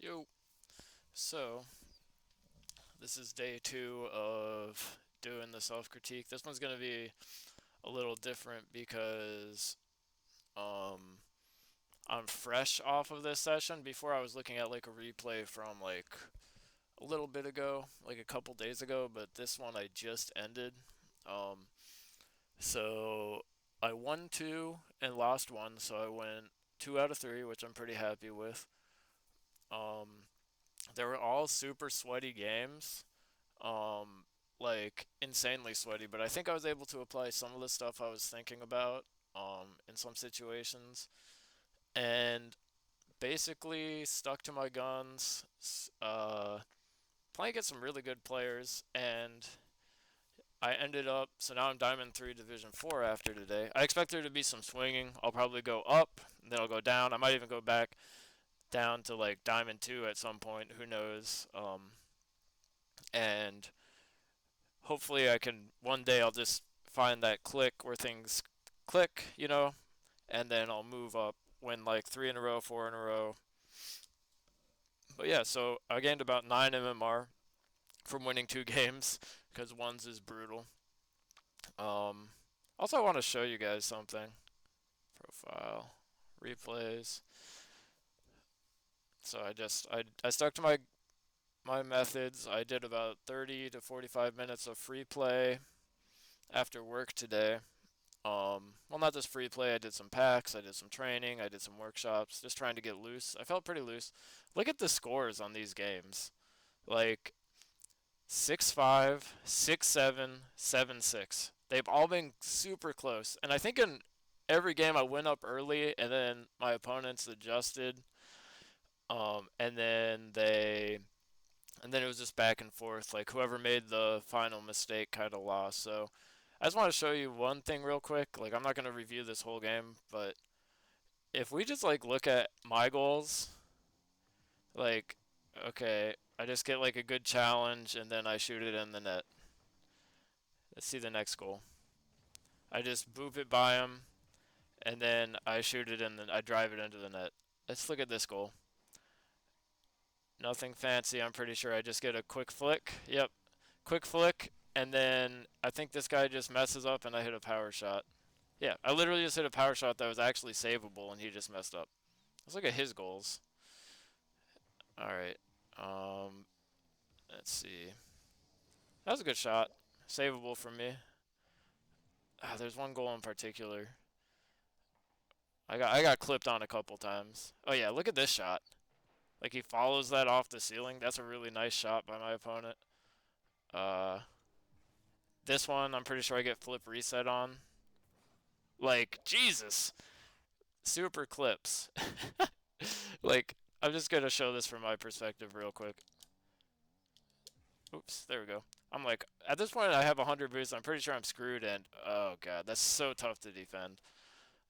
Yo. So, this is day 2 of doing the self critique. This one's going to be a little different because um, I'm fresh off of this session. Before I was looking at like a replay from like a little bit ago, like a couple days ago, but this one I just ended. Um, so, I won 2 and lost 1, so I went 2 out of 3, which I'm pretty happy with. Um, they were all super sweaty games. um, like insanely sweaty, but I think I was able to apply some of the stuff I was thinking about in some situations, and basically stuck to my guns. Playing against some really good players, and I ended up so now I'm Diamond 3 Division 4 after today. I expect there to be some swinging. I'll probably go up, then I'll go down. I might even go back down to like Diamond 2 at some point. Who knows? And hopefully I can one day I'll just find that click where things click, and then I'll move up, win like 3 in a row, 4 in a row. But yeah, so I gained about 9 MMR from winning 2 games because one's is brutal. Um, Also, I want to show you guys something. Profile, replays. So I stuck to my methods. I did about 30 to 45 minutes of free play after work today. Well, not just free play. I did some packs. I did some training. I did some workshops. Just trying to get loose. I felt pretty loose. Look at the scores on these games. Like 6-5, 6-7, 7-6. They've all been super close. And I think in every game I went up early, and then my opponents adjusted. And then it was just back and forth. Like whoever made the final mistake kind of lost. So I just want to show you one thing real quick. Like I'm not gonna review this whole game, but if we just like look at my goals, like okay, I just get like a good challenge and then I shoot it in the net. Let's see the next goal. I just boop it by him and then I shoot it and then I drive it into the net. Let's look at this goal. Nothing fancy. I'm pretty sure I just get a quick flick. Yep, quick flick, and then I think this guy just messes up and I hit a power shot. Yeah, I literally just hit a power shot that was actually savable and he just messed up. Let's look at his goals. All right. Um, let's see. That was a good shot. Savable for me. There's one goal in particular. I got clipped on a couple times. Oh yeah, look at this shot. Like he follows that off the ceiling. That's a really nice shot by my opponent. Uh, this one I'm pretty sure I get flip reset on. Like Jesus, super clips. Like I'm just gonna show this from my perspective real quick. Oops, there we go. I'm like, at this point, I have 100 boosts. I'm pretty sure I'm screwed, and oh god, that's so tough to defend.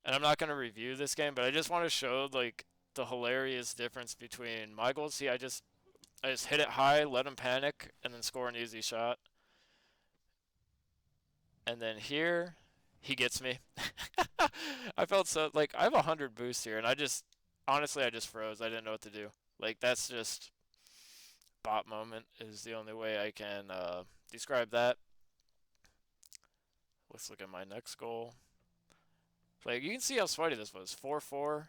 And I'm not gonna review this game, but I just want to show like the hilarious difference between my goals. See, I just hit it high, let him panic, and then score an easy shot. And then here, he gets me. I felt so like I have 100 boosts here, and honestly, I just froze. I didn't know what to do. Like that's just bot moment is the only way I can describe that. Let's look at my next goal. Like you can see how sweaty this was. 4-4,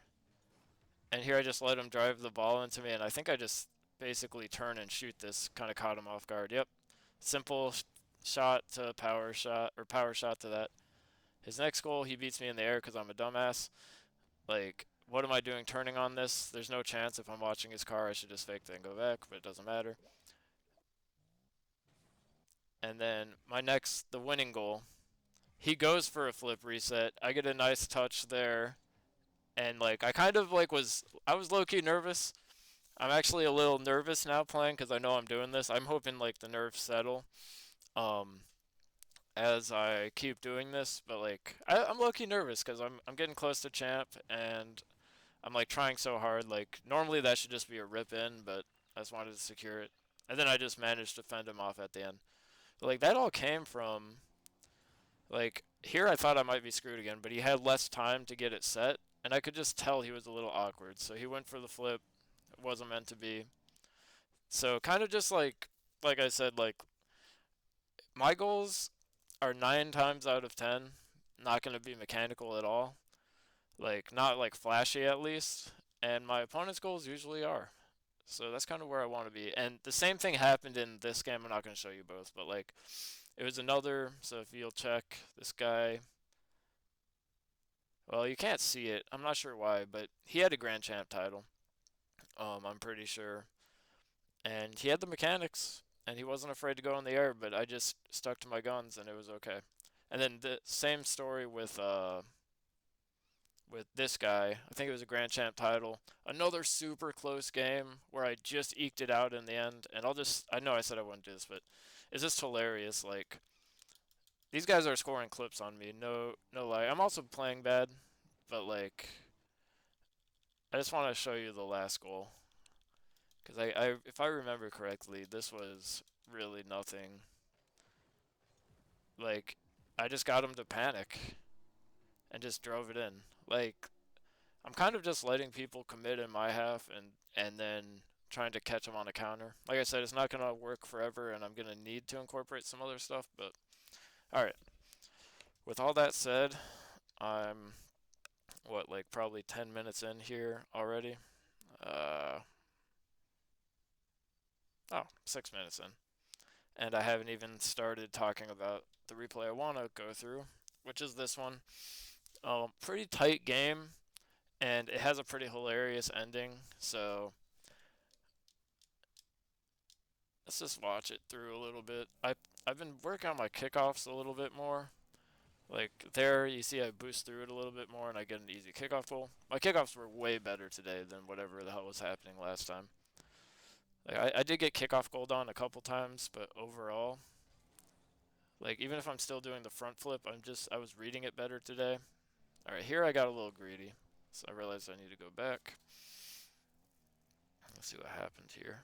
and here I just let him drive the ball into me, and I think I just basically turn and shoot this. Kind of caught him off guard. Yep, simple shot to power shot or power shot to that. His next goal, he beats me in the air because I'm a dumbass. Like, what am I doing turning on this? There's no chance if I'm watching his car. I should just fake it and go back, but it doesn't matter. And then the winning goal, he goes for a flip reset. I get a nice touch there, and like I kind of like I was low key nervous. I'm actually a little nervous now playing because I know I'm doing this. I'm hoping like the nerves settle um, as I keep doing this, but like I'm low key nervous because I'm getting close to champ and I'm like trying so hard. Like normally that should just be a rip in, but I just wanted to secure it, and then I just managed to fend him off at the end. But, like that all came from like here I thought I might be screwed again, but he had less time to get it set, and I could just tell he was a little awkward. So he went for the flip. It wasn't meant to be. So kind of just like I said, like my goals are 9 times out of 10 not going to be mechanical at all. Like not like flashy at least, and my opponent's goals usually are. So that's kind of where I want to be. And the same thing happened in this game. I'm not going to show you both, but like it was another. So if you'll check this guy, well, you can't see it. I'm not sure why, but he had a Grand Champ title. I'm pretty sure, and he had the mechanics, and he wasn't afraid to go in the air. But I just stuck to my guns, and it was okay. And then the same story with this guy. I think it was a Grand Champ title. Another super close game where I just eked it out in the end. And I know I said I wouldn't do this, but it's just hilarious. Like, these guys are scoring clips on me. No, no lie. I'm also playing bad, but like, I just want to show you the last goal. Because if I remember correctly, this was really nothing. Like, I just got him to panic and just drove it in. Like, I'm kind of just letting people commit in my half and then trying to catch them on a counter. Like I said, it's not gonna work forever, and I'm gonna need to incorporate some other stuff. But all right. With all that said, I'm what like probably 10 minutes in here already. Uh oh, 6 minutes in, and I haven't even started talking about the replay I want to go through, which is this one. Pretty tight game, and it has a pretty hilarious ending. So let's just watch it through a little bit. I've been working on my kickoffs a little bit more. Like there, you see I boost through it a little bit more, and I get an easy kickoff goal. My kickoffs were way better today than whatever the hell was happening last time. Like I did get kickoff gold on a couple times, but overall, like even if I'm still doing the front flip, I was reading it better today. All right, here I got a little greedy, so I realized I need to go back. Let's see what happened here.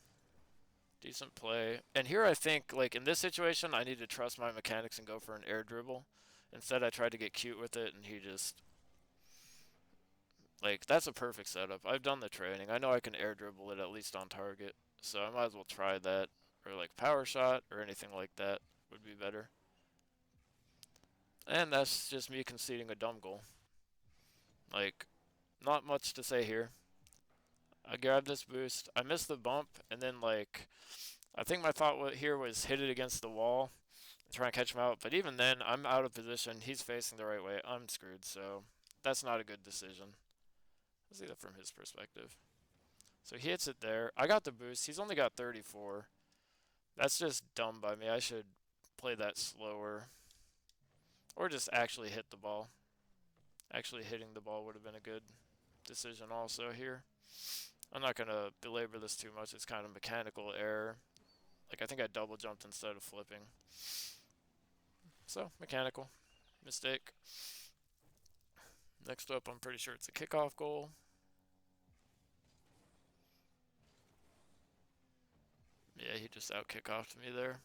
Decent play. And here I think, like, in this situation, I need to trust my mechanics and go for an air dribble. Instead, I tried to get cute with it, and he just... Like, that's a perfect setup. I've done the training. I know I can air dribble it at least on target. So I might as well try that. Or, like, power shot or anything like that would be better. And that's just me conceding a dumb goal. Like, not much to say here. I grabbed this boost. I missed the bump, and then, like... I think my thought here was hit it against the wall and try and catch him out. But even then, I'm out of position. He's facing the right way. I'm screwed. So that's not a good decision. Let's see that from his perspective. So he hits it there. I got the boost. He's only got 34. That's just dumb by me. I should play that slower. Or just actually hit the ball. Actually hitting the ball would have been a good decision also here. I'm not going to belabor this too much. It's kind of mechanical error. Like, I think I double jumped instead of flipping. So, mechanical. Mistake. Next up, I'm pretty sure it's a kickoff goal. Yeah, he just out kickoffed me there.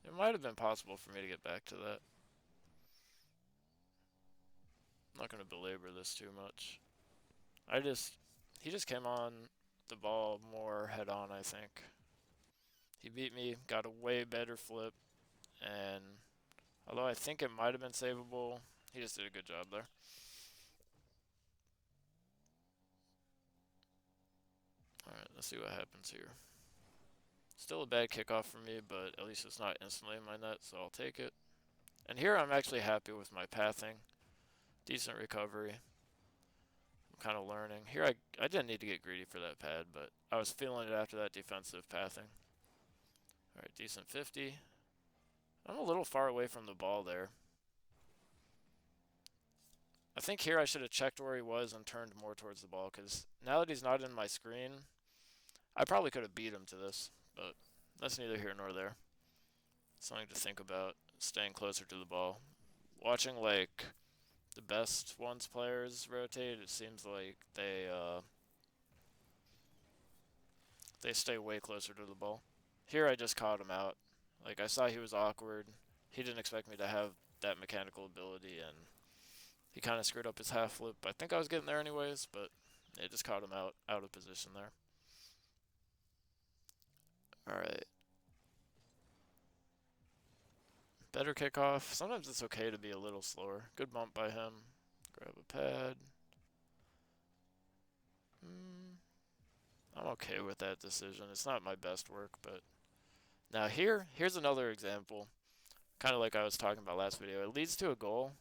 It might have been possible for me to get back to that. I'm not going to belabor this too much. He just came on the ball more head on, I think. He beat me, got a way better flip, and although I think it might have been savable, he just did a good job there. Alright, let's see what happens here. Still a bad kickoff for me, but at least it's not instantly in my net, so I'll take it. And here I'm actually happy with my pathing. Decent recovery. I'm kind of learning. Here I didn't need to get greedy for that pad, but I was feeling it after that defensive pathing. Alright, decent 50. I'm a little far away from the ball there. I think here I should have checked where he was and turned more towards the ball, because now that he's not in my screen, I probably could have beat him to this, but that's neither here nor there. Something to think about, staying closer to the ball. Watching, like, the best ones players rotate, it seems like they stay way closer to the ball. Here I just caught him out. Like, I saw he was awkward. He didn't expect me to have that mechanical ability, and he kind of screwed up his half flip. I think I was getting there anyways, but it just caught him out of position there. Alright. Better kickoff. Sometimes it's okay to be a little slower. Good bump by him. Grab a pad. I'm okay with that decision. It's not my best work, but now here's another example. Kind of like I was talking about last video. It leads to a goal,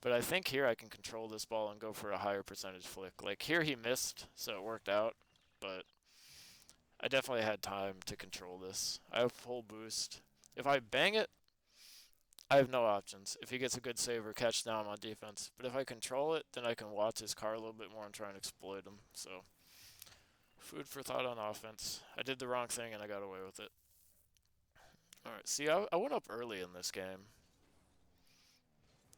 but I think here I can control this ball and go for a higher percentage flick. Like here he missed, so it worked out, but I definitely had time to control this. I have full boost. If I bang it, I have no options. If he gets a good save or catch, now I'm on defense. But if I control it, then I can watch his car a little bit more and try and exploit him. So, food for thought on offense. I did the wrong thing and I got away with it. Alright, see, I went up early in this game.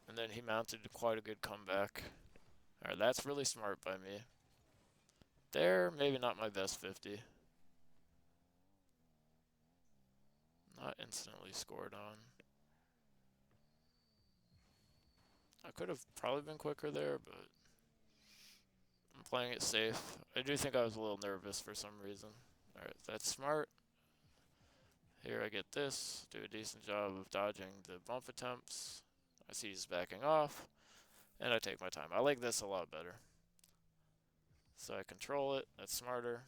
And then he mounted quite a good comeback. Alright, that's really smart by me. There, maybe not my best 50. Not instantly scored on. I could have probably been quicker there, but I'm playing it safe. I do think I was a little nervous for some reason. Alright, that's smart. Here I get this, do a decent job of dodging the bump attempts. I see he's backing off, and I take my time. I like this a lot better. So I control it, that's smarter.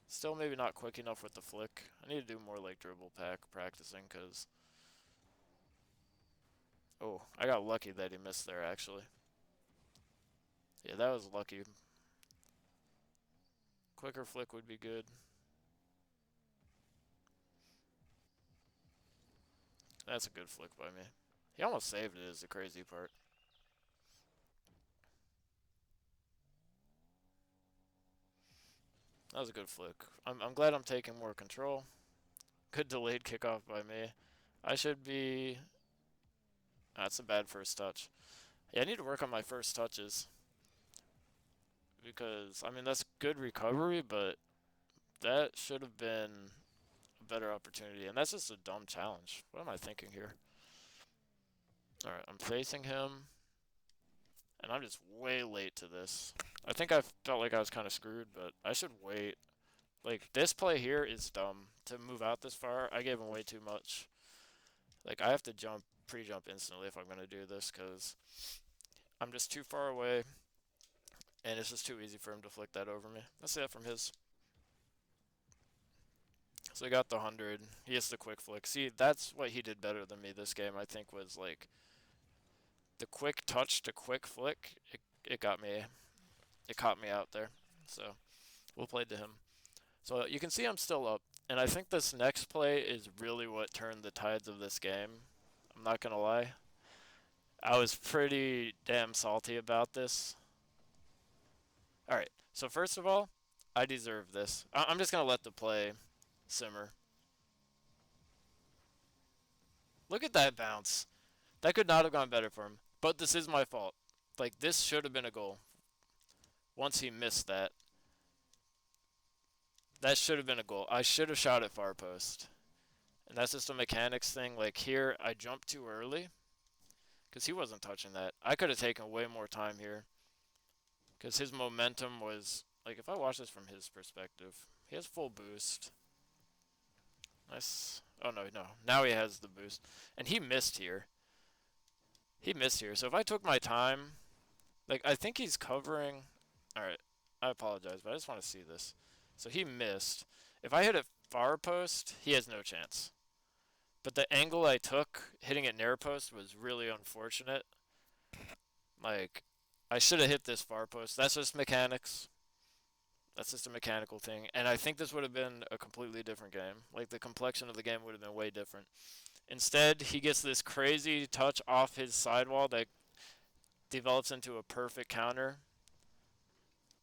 Still maybe not quick enough with the flick. I need to do more like dribble pack practicing, because... Oh, I got lucky that he missed there, actually. Yeah, that was lucky. Quicker flick would be good. That's a good flick by me. He almost saved it is the crazy part. That was a good flick. I'm glad I'm taking more control. Good delayed kickoff by me. I should be... That's a bad first touch. Yeah, I need to work on my first touches. Because, I mean, that's good recovery, but that should have been a better opportunity. And that's just a dumb challenge. What am I thinking here? Alright, I'm facing him. And I'm just way late to this. I think I felt like I was kind of screwed, but I should wait. Like, this play here is dumb. To move out this far, I gave him way too much. Like, I have to pre-jump instantly if I'm going to do this, because I'm just too far away, and it's just too easy for him to flick that over me. Let's see that from his. So he got the 100. He gets the quick flick. See, that's what he did better than me this game, I think, was, like, the quick touch to quick flick. It got me. It caught me out there. So, we'll play to him. So, you can see I'm still up. And I think this next play is really what turned the tides of this game. I'm not going to lie. I was pretty damn salty about this. Alright, so first of all, I deserve this. I'm just going to let the play simmer. Look at that bounce. That could not have gone better for him. But this is my fault. Like, this should have been a goal. Once he missed that. That should have been a goal. I should have shot at far post. And that's just a mechanics thing. Like, here, I jumped too early. Because he wasn't touching that. I could have taken way more time here. Because his momentum was... Like, if I watch this from his perspective, he has full boost. Nice. Oh, no, no. Now he has the boost. And he missed here. He missed here. So if I took my time... Like, I think he's covering... Alright. I apologize, but I just want to see this. So he missed. If I hit it far post, he has no chance. But the angle I took, hitting it near post, was really unfortunate. Like, I should have hit this far post. That's just mechanics. That's just a mechanical thing. And I think this would have been a completely different game. Like, the complexion of the game would have been way different. Instead, he gets this crazy touch off his sidewall that develops into a perfect counter.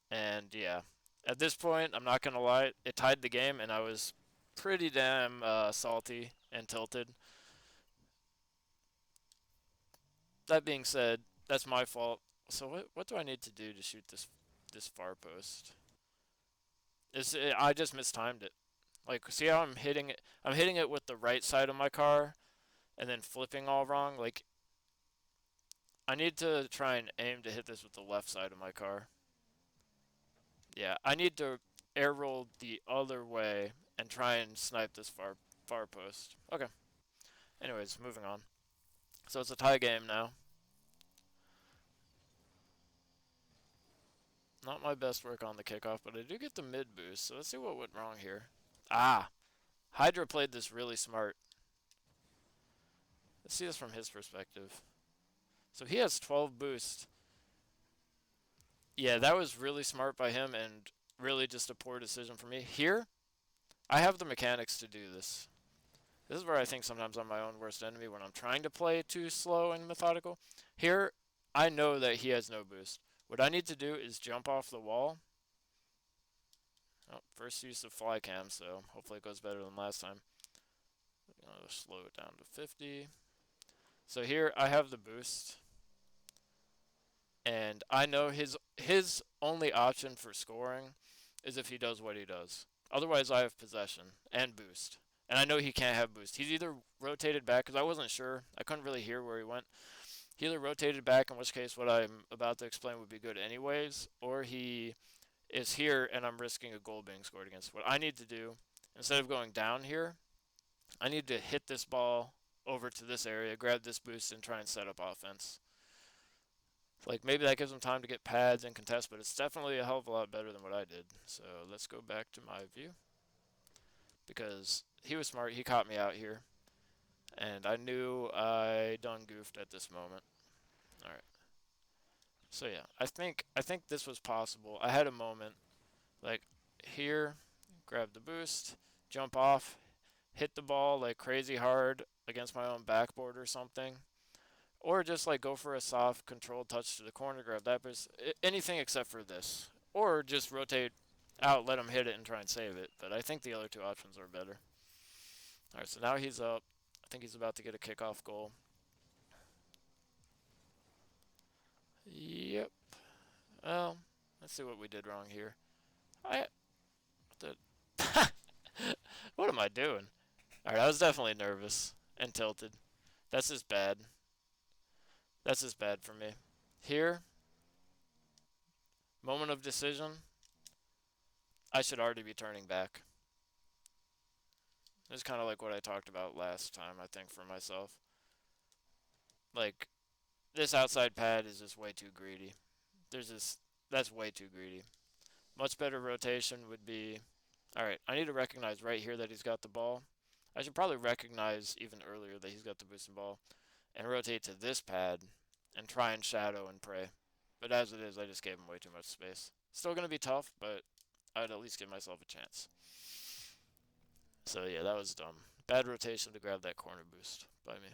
And, yeah. At this point, I'm not going to lie, it tied the game, and I was pretty damn salty and tilted. That being said, that's my fault. So what do I need to do to shoot this far post? I just mistimed it. Like, see how I'm hitting it? I'm hitting it with the right side of my car, and then flipping all wrong. Like, I need to try and aim to hit this with the left side of my car. Yeah, I need to air roll the other way and try and snipe this far post. Okay. Anyways, moving on. So it's a tie game now. Not my best work on the kickoff, but I do get the mid boost. So let's see what went wrong here. Ah, Hydra played this really smart. Let's see this from his perspective. So he has 12 boost. Yeah, that was really smart by him and really just a poor decision for me. Here, I have the mechanics to do this. This is where I think sometimes I'm my own worst enemy when I'm trying to play too slow and methodical. Here, I know that he has no boost. What I need to do is jump off the wall. Oh, first use of fly cam, so hopefully it goes better than last time. I'm gonna slow it down to 50. So here I have the boost. And I know his only option for scoring is if he does what he does. Otherwise, I have possession and boost. And I know he can't have boost. He's either rotated back, because I wasn't sure. I couldn't really hear where he went. He either rotated back, in which case what I'm about to explain would be good anyways, or he is here and I'm risking a goal being scored against. What I need to do, instead of going down here, I need to hit this ball over to this area, grab this boost, and try and set up offense. Like, maybe that gives him time to get pads and contest, but it's definitely a hell of a lot better than what I did. So let's go back to my view. Because he was smart. He caught me out here. And I knew I done goofed at this moment. Alright. So yeah, I think this was possible. I had a moment. Like, here, grab the boost, jump off, hit the ball like crazy hard against my own backboard or something. Or just like go for a soft controlled touch to the corner, grab that boost. Anything except for this. Or just rotate out, let him hit it, and try and save it. But I think the other two options are better. Alright, so now he's up. I think he's about to get a kickoff goal. Yep. Well, let's see what we did wrong here. What am I doing? Alright, I was definitely nervous and tilted. That's just bad. That's just bad for me. Here, moment of decision, I should already be turning back. It's kind of like what I talked about last time, I think, for myself. Like, this outside pad is just way too greedy. That's way too greedy. Much better rotation would be, alright, I need to recognize right here that he's got the ball. I should probably recognize even earlier that he's got the boosting ball and rotate to this pad and try and shadow and pray. But as it is, I just gave him way too much space. Still going to be tough, but I'd at least give myself a chance. So yeah, that was dumb. Bad rotation to grab that corner boost by me.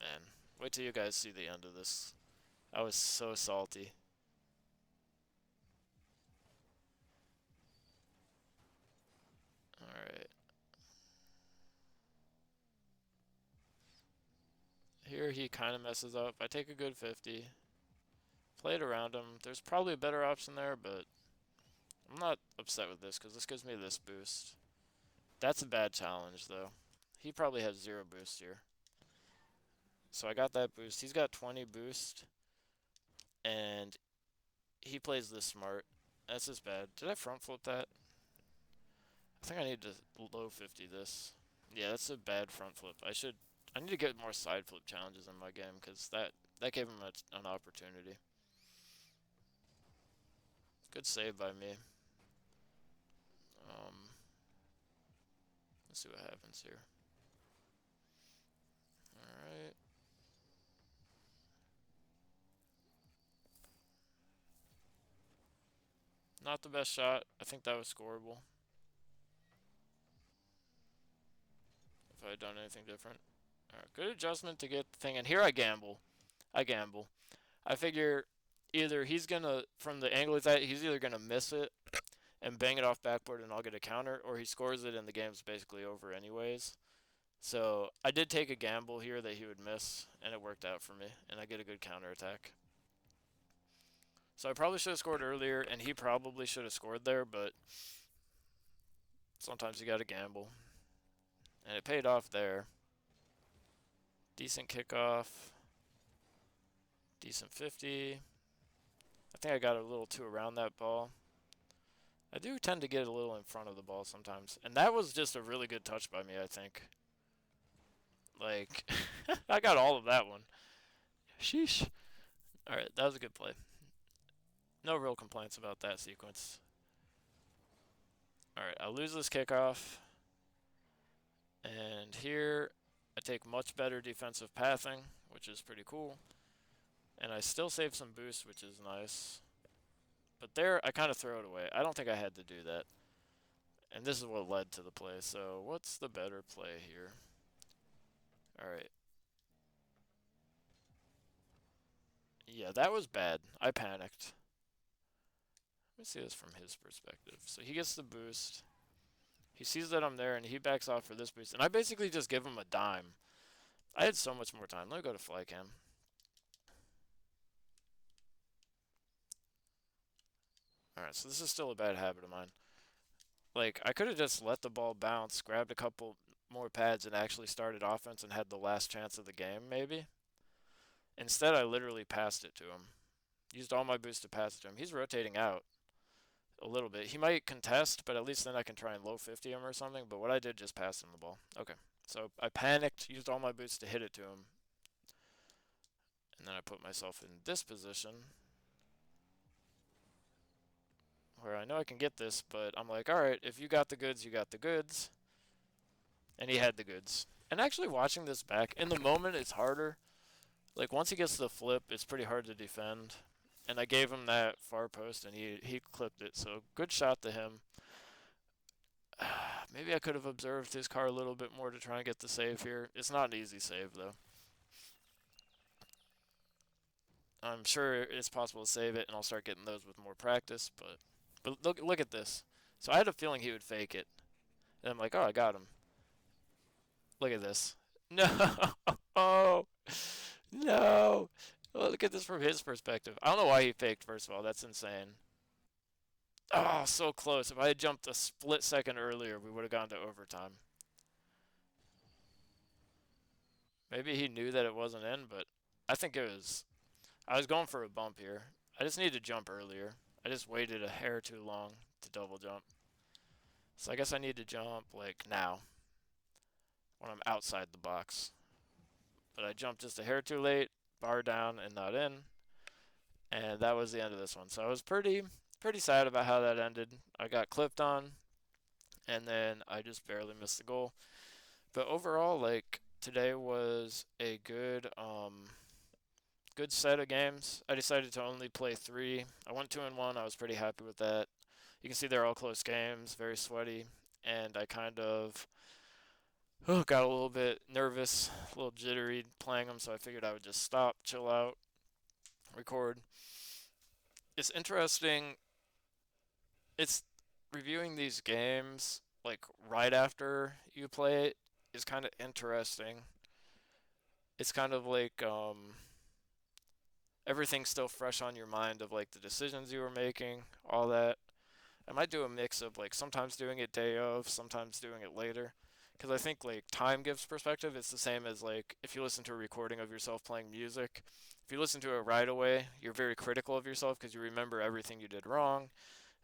Man, wait till you guys see the end of this. I was so salty. Alright. Here he kind of messes up. I take a good 50. Play it around him. There's probably a better option there, but I'm not upset with this because this gives me this boost. That's a bad challenge, though. He probably has 0 boost here. So I got that boost. He's got 20 boost. And he plays this smart. That's just bad. Did I front flip that? I think I need to low 50 this. Yeah, that's a bad front flip. I need to get more side flip challenges in my game because that gave him an opportunity. Good save by me. Let's see what happens here. Alright. Not the best shot. I think that was scoreable. If I had done anything different. Alright, good adjustment to get the thing. And here I gamble. I figure either he's gonna, from the angle he's at, he's either gonna miss it and bang it off backboard and I'll get a counter, or he scores it and the game's basically over anyways. So I did take a gamble here that he would miss, and it worked out for me, and I get a good counter attack. So I probably should have scored earlier, and he probably should have scored there, but sometimes you gotta gamble. And it paid off there. Decent kickoff. Decent 50. I think I got a little too around that ball. I do tend to get a little in front of the ball sometimes. And that was just a really good touch by me, I think. Like, I got all of that one. Sheesh. Alright, that was a good play. No real complaints about that sequence. Alright, I lose this kickoff. And here, I take much better defensive pathing, which is pretty cool. And I still save some boost, which is nice. But there, I kind of throw it away. I don't think I had to do that. And this is what led to the play. So what's the better play here? Alright. Yeah, that was bad. I panicked. Let me see this from his perspective. So he gets the boost. He sees that I'm there, and he backs off for this boost. And I basically just give him a dime. I had so much more time. Let me go to fly cam. Alright, so this is still a bad habit of mine. Like, I could have just let the ball bounce, grabbed a couple more pads, and actually started offense and had the last chance of the game, maybe. Instead, I literally passed it to him. Used all my boost to pass it to him. He's rotating out a little bit. He might contest, but at least then I can try and low 50 him or something. But what I did, just passed him the ball. Okay. So I panicked, used all my boots to hit it to him. And then I put myself in this position where I know I can get this, but I'm like, alright, if you got the goods, you got the goods. And he had the goods. And actually watching this back, in the moment it's harder. Like once he gets to the flip, it's pretty hard to defend. And I gave him that far post and he clipped it. So good shot to him. Maybe I could have observed his car a little bit more to try and get the save here. It's not an easy save though. I'm sure it's possible to save it and I'll start getting those with more practice, but look at this. So I had a feeling he would fake it. And I'm like, oh, I got him. Look at this. No. Oh. No. Well, look at this from his perspective. I don't know why he faked, first of all. That's insane. Oh, so close. If I had jumped a split second earlier, we would have gone to overtime. Maybe he knew that it wasn't in, but I think it was. I was going for a bump here. I just needed to jump earlier. I just waited a hair too long to double jump. So I guess I need to jump, like, now, when I'm outside the box. But I jumped just a hair too late, bar down, and not in. And that was the end of this one. So I was pretty sad about how that ended. I got clipped on, and then I just barely missed the goal. But overall, like today was a good set of games. I decided to only play 3. I went 2-1. I was pretty happy with that. You can see they're all close games, very sweaty, and I kind of got a little bit nervous, a little jittery playing them, so I figured I would just stop, chill out, record. It's interesting. It's reviewing these games like right after you play it is kind of interesting. It's kind of like everything's still fresh on your mind of like the decisions you were making, all that. I might do a mix of like sometimes doing it day of, sometimes doing it later. Because I think like time gives perspective. It's the same as like if you listen to a recording of yourself playing music. If you listen to it right away, you're very critical of yourself because you remember everything you did wrong,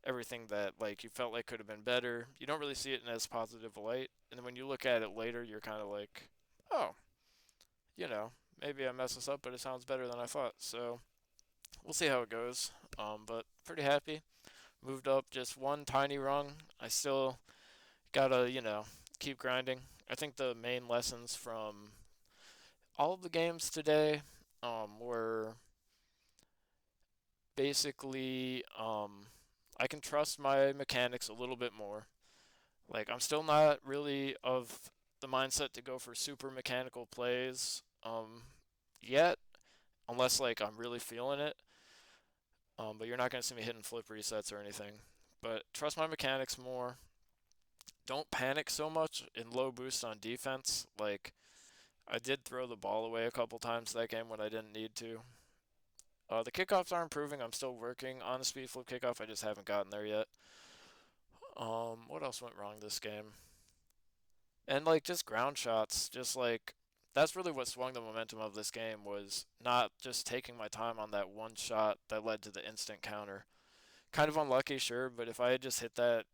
everything that like you felt like could have been better. You don't really see it in as positive a light. And then when you look at it later, you're kind of like, oh, maybe I messed this up, but it sounds better than I thought. So we'll see how it goes. But pretty happy. Moved up just one tiny rung. I still gotta, keep grinding. I think the main lessons from all of the games today were basically I can trust my mechanics a little bit more. Like I'm still not really of the mindset to go for super mechanical plays yet, unless like I'm really feeling it. But you're not gonna see me hitting flip resets or anything. But trust my mechanics more. Don't panic so much in low boost on defense. Like I did throw the ball away a couple times that game when I didn't need to. The kickoffs are improving. I'm still working on the speed flip kickoff. I just haven't gotten there yet. What else went wrong this game? And like just ground shots, just like that's really what swung the momentum of this game was not just taking my time on that one shot that led to the instant counter. Kind of unlucky, sure, but if I had just hit that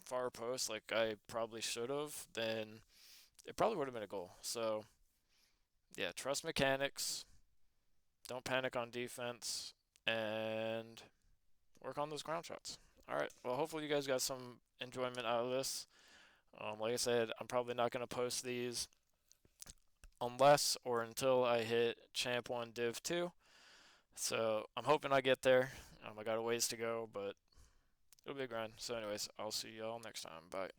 far post like I probably should have, then it probably would have been a goal. So, yeah, trust mechanics, don't panic on defense, and work on those ground shots. All right, well, hopefully you guys got some enjoyment out of this. Like I said, I'm probably not going to post these unless or until I hit Champ 1 Div 2. So I'm hoping I get there. I got a ways to go, but it'll be a grind. So, anyways, I'll see y'all next time. Bye.